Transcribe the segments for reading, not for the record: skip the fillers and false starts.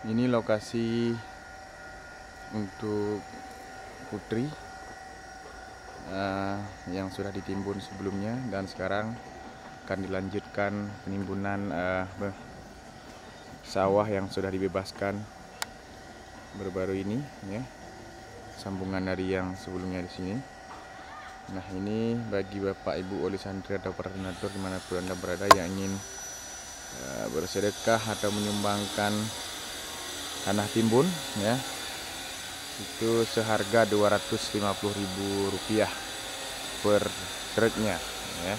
Ini lokasi untuk putri yang sudah ditimbun sebelumnya, dan sekarang akan dilanjutkan penimbunan sawah yang sudah dibebaskan baru-baru ini, ya, sambungan dari yang sebelumnya di sini. Nah, ini bagi Bapak Ibu wali santri atau para donatur dimanapun Anda berada yang ingin bersedekah atau menyumbangkan tanah timbun, ya, itu seharga Rp250.000 per truknya, ya.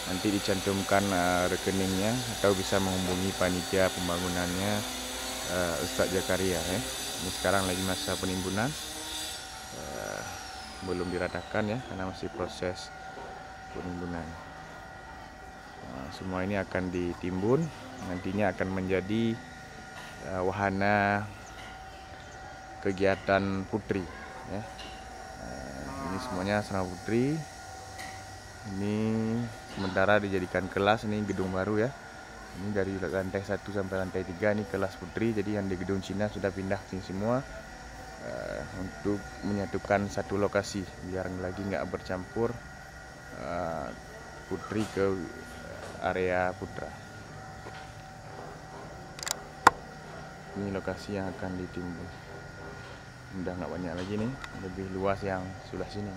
Nanti dicantumkan rekeningnya atau bisa menghubungi panitia pembangunannya, Ustadz Zakaria, ya. Ini sekarang lagi masa penimbunan, belum diratakan, ya, karena masih proses penimbunan. Semua ini akan ditimbun, nantinya akan menjadi wahana kegiatan putri, ya. Ini semuanya asrama putri. Ini sementara dijadikan kelas. Ini gedung baru, ya. Ini dari lantai 1 sampai lantai 3 ini kelas putri. Jadi yang di gedung Cina sudah pindah ke sini semua, untuk menyatukan satu lokasi biar lagi nggak bercampur putri ke area putra. Ini lokasi yang akan ditimbun. Udah nggak banyak lagi nih, lebih luas yang sebelah sini.